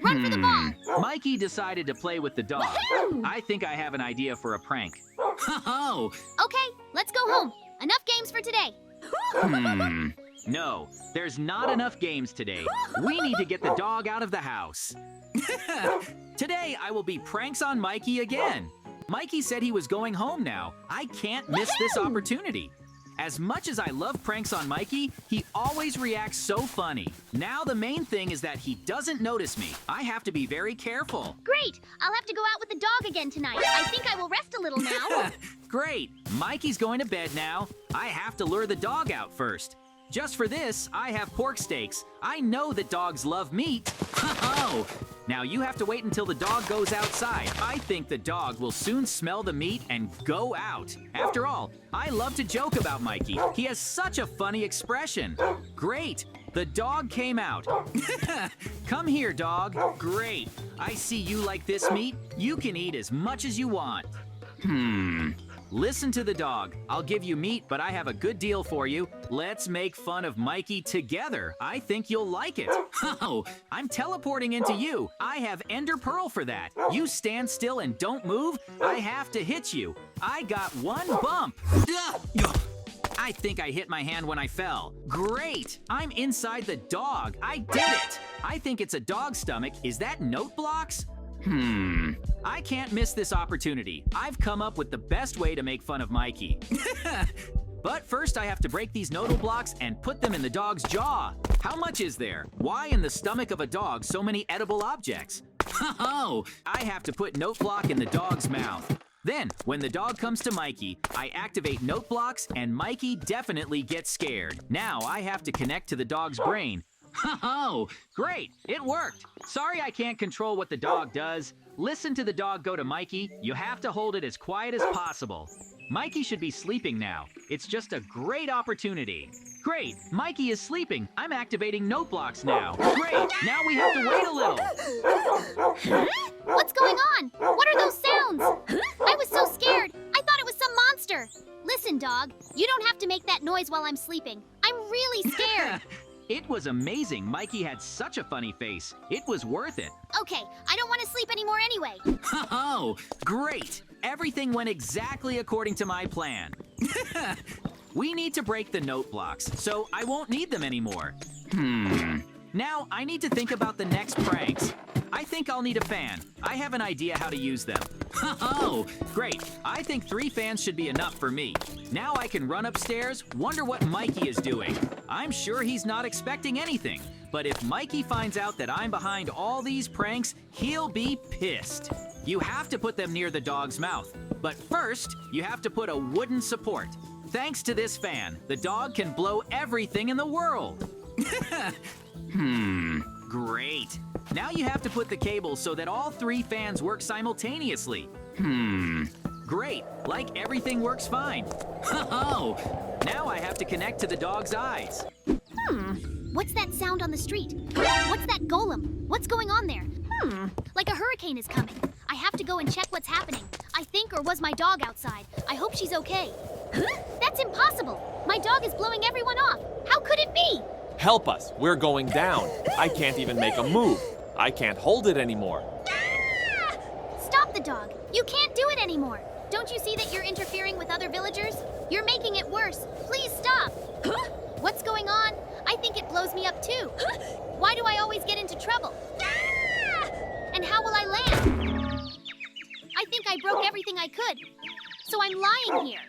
Run for the ball. Mikey decided to play with the dog. I think I have an idea for a prank. Oh! Okay, let's go home. Enough games for today. No, there's not enough games today. We need to get the dog out of the house. Today, I will be pranks on Mikey again. Mikey said he was going home now. I can't miss this opportunity. As much as I love pranks on Mikey, he always reacts so funny. Now the main thing is that he doesn't notice me. I have to be very careful. Great! I'll have to go out with the dog again tonight. I think I will rest a little now. Great! Mikey's going to bed now. I have to lure the dog out first. Just for this, I have pork steaks. I know that dogs love meat. Oh! Now you have to wait until the dog goes outside. I think the dog will soon smell the meat and go out. After all, I love to joke about Mikey. He has such a funny expression. Great! The dog came out. Come here, dog. Great. I see you like this meat. You can eat as much as you want. Listen to the dog. I'll give you meat, but I have a good deal for you. Let's make fun of Mikey together. I think you'll like it. Oh, I'm teleporting into you. I have Ender Pearl for that. You stand still and don't move. I have to hit you. I got one bump. I think I hit my hand when I fell. Great! I'm inside the dog. I did it! I think it's a dog stomach. Is that note blocks? I can't miss this opportunity. I've come up with the best way to make fun of Mikey. But first I have to break these nodal blocks and put them in the dog's jaw. How much is there? Why in the stomach of a dog so many edible objects? Oh, I have to put note block in the dog's mouth. Then, when the dog comes to Mikey, I activate note blocks and Mikey definitely gets scared. Now I have to connect to the dog's brain. Oh, great, it worked. Sorry I can't control what the dog does. Listen to the dog go to Mikey. You have to hold it as quiet as possible. Mikey should be sleeping now. It's just a great opportunity. Great, Mikey is sleeping. I'm activating note blocks now. Great, now we have to wait a little. What's going on? What are those sounds? I was so scared. I thought it was some monster. Listen, dog, you don't have to make that noise while I'm sleeping. I'm really scared. It was amazing. Mikey had such a funny face. It was worth it. Okay, I don't want to sleep anymore anyway. Oh, great. Everything went exactly according to my plan. We need to break the note blocks, so I won't need them anymore. Now I need to think about the next pranks. I think I'll need a fan. I have an idea how to use them. Oh, great. I think 3 fans should be enough for me. Now I can run upstairs, wonder what Mikey is doing. I'm sure he's not expecting anything. But if Mikey finds out that I'm behind all these pranks, he'll be pissed. You have to put them near the dog's mouth. But first, you have to put a wooden support. Thanks to this fan, the dog can blow everything in the world. Great. Now you have to put the cable so that all 3 fans work simultaneously. Great. Like everything works fine. Oh, now I have to connect to the dog's eyes. What's that sound on the street? What's that golem? What's going on there? Like a hurricane is coming. I have to go and check what's happening. I think, or was my dog outside? I hope she's okay. That's impossible. My dog is blowing everyone off. How could it be? Help us, we're going down. I can't even make a move. I can't hold it anymore. Stop the dog. You can't do it anymore. Don't you see that you're interfering with other villagers? You're making it worse. Please stop. What's going on? I think it blows me up too. Why do I always get into trouble? And how will I land? I think I broke everything I could. So I'm lying here.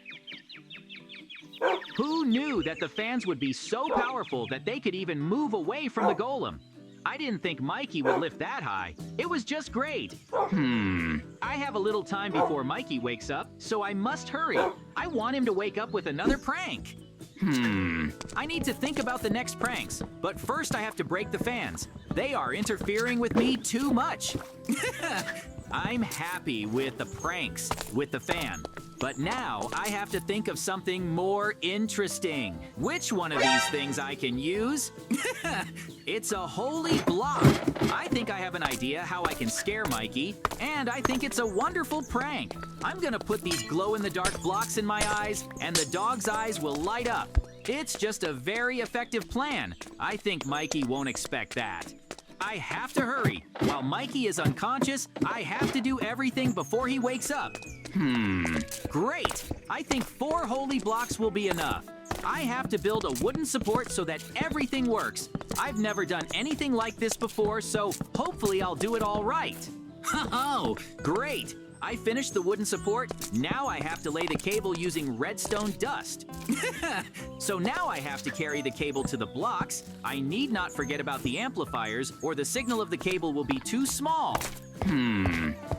Who knew that the fans would be so powerful that they could even move away from the golem? I didn't think Mikey would lift that high. It was just great. I have a little time before Mikey wakes up, so I must hurry. I want him to wake up with another prank. I need to think about the next pranks, but first I have to break the fans. They are interfering with me too much. I'm happy with the pranks with the fan. But now I have to think of something more interesting. Which one of these things I can use? It's a holy block. I think I have an idea how I can scare Mikey, and I think it's a wonderful prank. I'm gonna put these glow-in-the-dark blocks in my eyes, and the dog's eyes will light up. It's just a very effective plan. I think Mikey won't expect that. I have to hurry. While Mikey is unconscious, I have to do everything before he wakes up. Great. I think 4 holy blocks will be enough. I have to build a wooden support so that everything works. I've never done anything like this before, so hopefully I'll do it all right. Oh, great. I finished the wooden support. Now I have to lay the cable using redstone dust. So now I have to carry the cable to the blocks. I need not forget about the amplifiers, or the signal of the cable will be too small.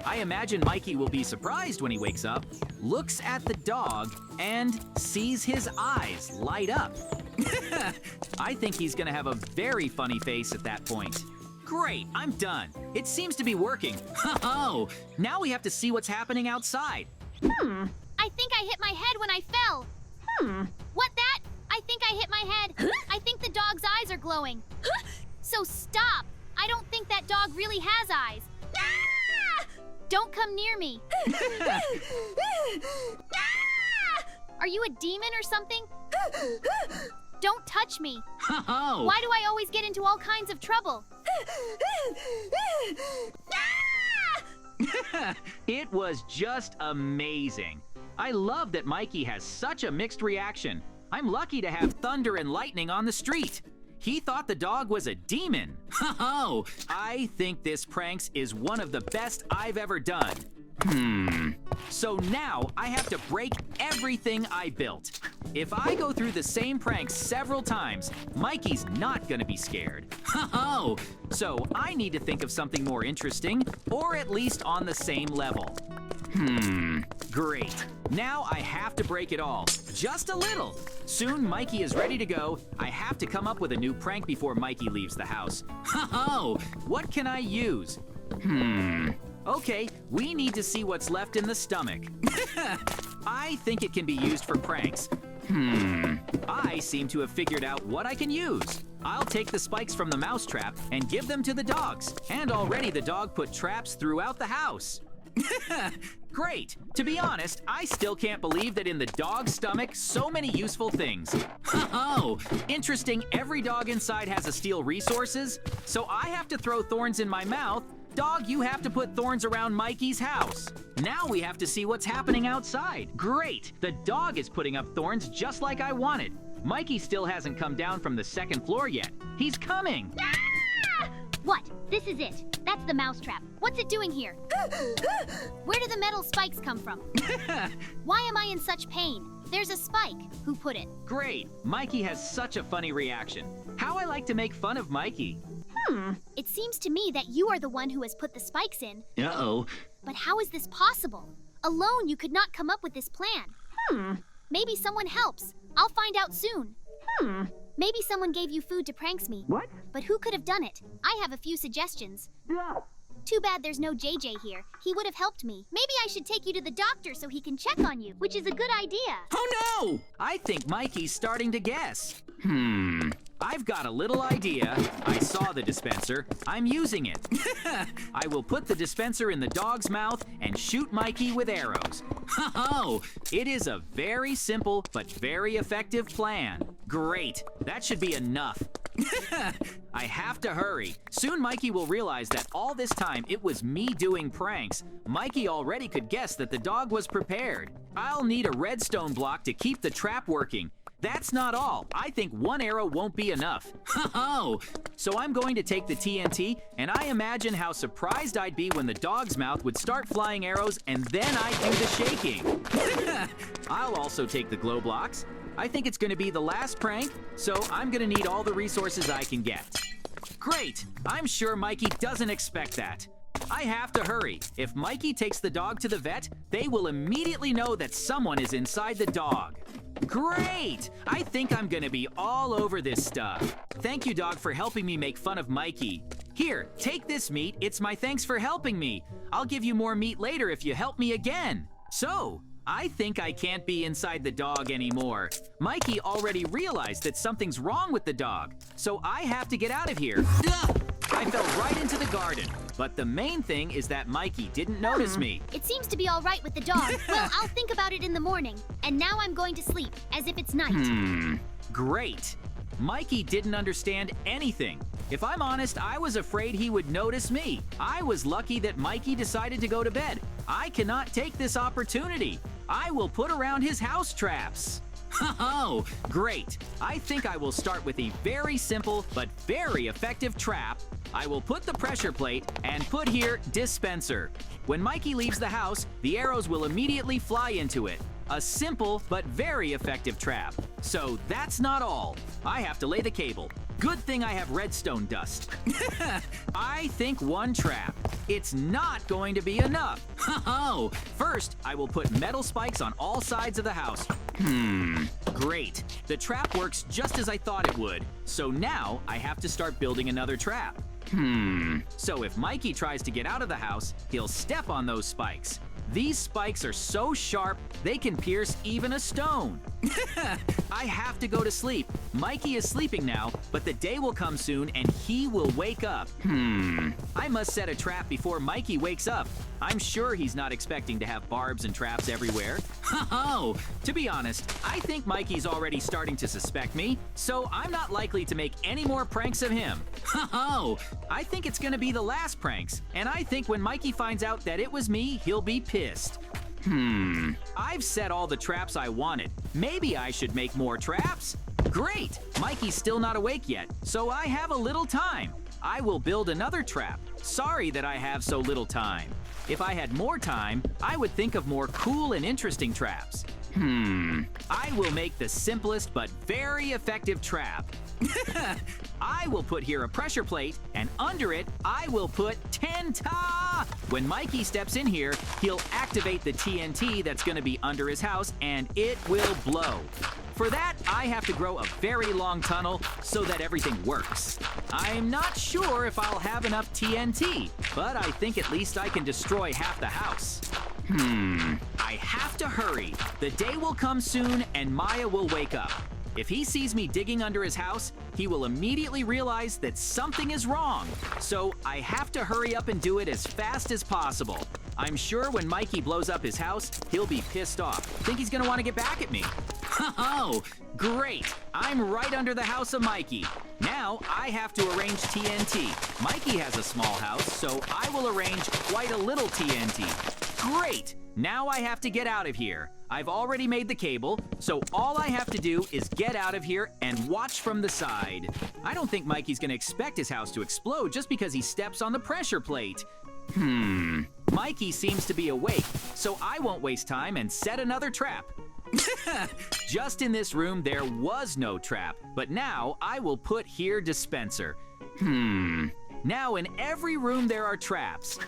I imagine Mikey will be surprised when he wakes up, looks at the dog, and sees his eyes light up. I think he's gonna have a very funny face at that point. Great, I'm done. It seems to be working. Oh, now we have to see what's happening outside. I think I hit my head when I fell. What that? I think I hit my head. I think the dog's eyes are glowing. So stop. I don't think that dog really has eyes. Don't come near me. Are you a demon or something? Don't touch me. Oh. Why do I always get into all kinds of trouble? It was just amazing. I love that Mikey has such a mixed reaction. I'm lucky to have thunder and lightning on the street. He thought the dog was a demon. Oh, I think this pranks is one of the best I've ever done. So now I have to break everything I built. If I go through the same pranks several times, Mikey's not gonna be scared. Oh, so I need to think of something more interesting, or at least on the same level. Great. Now I have to break it all, just a little. Soon Mikey is ready to go. I have to come up with a new prank before Mikey leaves the house. Oh, what can I use? Okay, we need to see what's left in the stomach. I think it can be used for pranks. I seem to have figured out what I can use. I'll take the spikes from the mousetrap and give them to the dogs. And already the dog put traps throughout the house. Great. To be honest, I still can't believe that in the dog's stomach, so many useful things. Oh, interesting. Every dog inside has to steal resources. So I have to throw thorns in my mouth. Dog, you have to put thorns around Mikey's house. Now we have to see what's happening outside. Great. The dog is putting up thorns just like I wanted. Mikey still hasn't come down from the 2nd floor yet. He's coming. What? This is it. That's the mousetrap. What's it doing here? Where do the metal spikes come from? Why am I in such pain? There's a spike. Who put it? Great. Mikey has such a funny reaction. How I like to make fun of Mikey. It seems to me that you are the one who has put the spikes in. Uh-oh. But how is this possible? Alone, you could not come up with this plan. Maybe someone helps. I'll find out soon. Maybe someone gave you food to prank me. What? But who could have done it? I have a few suggestions. Too bad there's no JJ here. He would have helped me. Maybe I should take you to the doctor so he can check on you, which is a good idea. Oh no! I think Mikey's starting to guess. I've got a little idea. I saw the dispenser. I'm using it. I will put the dispenser in the dog's mouth and shoot Mikey with arrows. Oh, it is a very simple but very effective plan. Great, that should be enough. I have to hurry. Soon Mikey will realize that all this time it was me doing pranks. Mikey already could guess that the dog was prepared. I'll need a redstone block to keep the trap working. That's not all. I think one arrow won't be enough. Oh, so I'm going to take the TNT, and I imagine how surprised I'd be when the dog's mouth would start flying arrows, and then I'd do the shaking. I'll also take the glow blocks. I think it's going to be the last prank, so I'm going to need all the resources I can get. Great! I'm sure Mikey doesn't expect that. I have to hurry. If Mikey takes the dog to the vet, they will immediately know that someone is inside the dog. Great! I think I'm gonna be all over this stuff. Thank you, dog, for helping me make fun of Mikey. Here, take this meat. It's my thanks for helping me. I'll give you more meat later if you help me again. So, I think I can't be inside the dog anymore. Mikey already realized that something's wrong with the dog, so I have to get out of here. Ugh! I fell right into the garden. But the main thing is that Mikey didn't notice me. It seems to be all right with the dog. Well, I'll think about it in the morning. And now I'm going to sleep, as if it's night. Great. Mikey didn't understand anything. If I'm honest, I was afraid he would notice me. I was lucky that Mikey decided to go to bed. I cannot take this opportunity. I will put around his house traps. Oh, great. I think I will start with a very simple but very effective trap. I will put the pressure plate and put here dispenser. When Mikey leaves the house, the arrows will immediately fly into it. A simple but very effective trap. So that's not all. I have to lay the cable. Good thing I have redstone dust. I think one trap. It's not going to be enough. Oh, first, I will put metal spikes on all sides of the house. Great. The trap works just as I thought it would. So now I have to start building another trap. So if Mikey tries to get out of the house, he'll step on those spikes. These spikes are so sharp, they can pierce even a stone. I have to go to sleep. Mikey is sleeping now, but the day will come soon and he will wake up. I must set a trap before Mikey wakes up. I'm sure he's not expecting to have barbs and traps everywhere. Oh, to be honest, I think Mikey's already starting to suspect me, so I'm not likely to make any more pranks of him. Oh, I think it's gonna be the last pranks, and I think when Mikey finds out that it was me, he'll be pissed. I've set all the traps I wanted. Maybe I should make more traps? Great! Mikey's still not awake yet, so I have a little time. I will build another trap. Sorry that I have so little time. If I had more time, I would think of more cool and interesting traps. I will make the simplest but very effective trap. I will put here a pressure plate, and under it, I will put TNT. When Mikey steps in here, he'll activate the TNT that's gonna be under his house, and it will blow. For that, I have to grow a very long tunnel so that everything works. I'm not sure if I'll have enough TNT, but I think at least I can destroy half the house. I have to hurry. The day will come soon and Maya will wake up. If he sees me digging under his house, he will immediately realize that something is wrong. So I have to hurry up and do it as fast as possible. I'm sure when Mikey blows up his house, he'll be pissed off. Think he's gonna want to get back at me. Oh, great! I'm right under the house of Mikey. Now I have to arrange TNT. Mikey has a small house, so I will arrange quite a little TNT. Great! Now I have to get out of here. I've already made the cable, so all I have to do is get out of here and watch from the side. I don't think Mikey's gonna expect his house to explode just because he steps on the pressure plate. Mikey seems to be awake, so I won't waste time and set another trap. Just in this room, there was no trap, but now I will put here dispenser. Now in every room there are traps.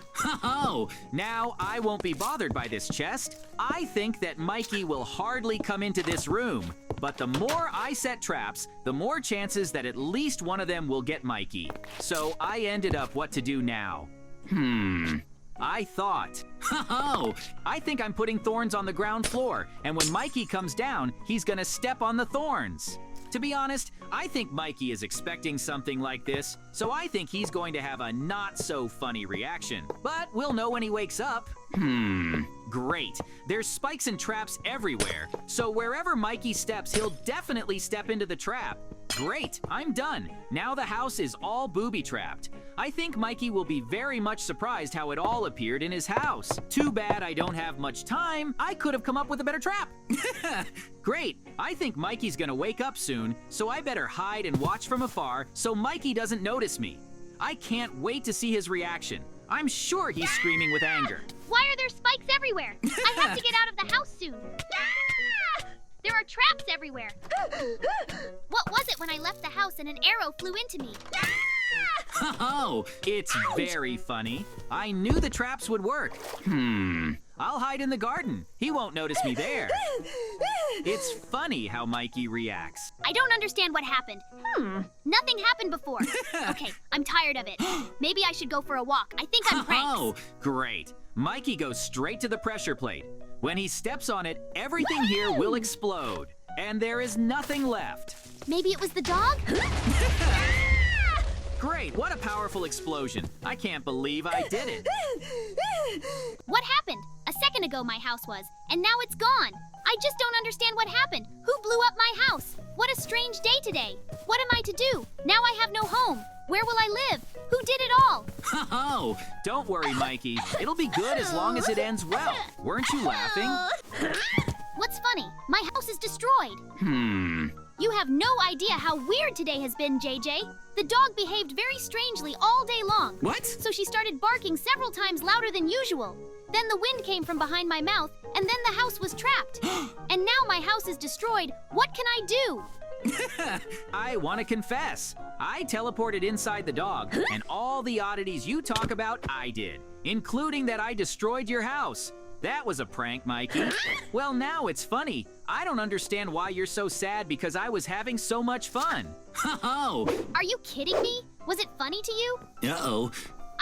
Oh, now I won't be bothered by this chest. I think that Mikey will hardly come into this room. But the more I set traps, the more chances that at least one of them will get Mikey. So I ended up what to do now. I thought, I think I'm putting thorns on the ground floor, and when Mikey comes down, he's gonna step on the thorns. To be honest, I think Mikey is expecting something like this, so I think he's going to have a not-so-funny reaction. But we'll know when he wakes up. Great. There's spikes and traps everywhere, so wherever Mikey steps, he'll definitely step into the trap. Great, I'm done. Now the house is all booby-trapped. I think Mikey will be very much surprised how it all appeared in his house. Too bad I don't have much time. I could have come up with a better trap. Great, I think Mikey's gonna wake up soon, so I better hide and watch from afar so Mikey doesn't notice me. I can't wait to see his reaction. I'm sure he's screaming with anger. Why are there spikes everywhere? I have to get out of the house soon. There are traps everywhere. What was it when I left the house and an arrow flew into me? Oh, it's very funny. I knew the traps would work. I'll hide in the garden. He won't notice me there. It's funny how Mikey reacts. I don't understand what happened. Nothing happened before. Okay, I'm tired of it. Maybe I should go for a walk. I think I'm pranks. Oh, great. Mikey goes straight to the pressure plate. When he steps on it, everything here will explode. And there is nothing left. Maybe it was the dog? Great, what a powerful explosion. I can't believe I did it. What happened? A second ago my house was, and now it's gone. I just don't understand what happened. Who blew up my house? What a strange day today. What am I to do? Now I have no home. Where will I live? Who did it all? Oh, don't worry, Mikey. It'll be good as long as it ends well. Weren't you laughing? What's funny? My house is destroyed. You have no idea how weird today has been, JJ. The dog behaved very strangely all day long. What? So she started barking several times louder than usual. Then the wind came from behind my mouth, and then the house was trapped. And now my house is destroyed. What can I do? I want to confess. I teleported inside the dog, and all the oddities you talk about, I did, including that I destroyed your house. That was a prank, Mikey. Well, now it's funny. I don't understand why you're so sad because I was having so much fun. Ho-ho! Are you kidding me? Was it funny to you? Uh-oh.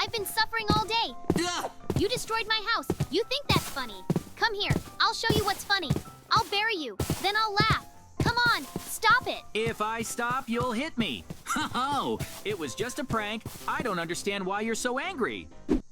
I've been suffering all day. Ugh. You destroyed my house. You think that's funny. Come here. I'll show you what's funny. I'll bury you. Then I'll laugh. Come on. Stop it. If I stop, you'll hit me. Ho-ho! It was just a prank. I don't understand why you're so angry.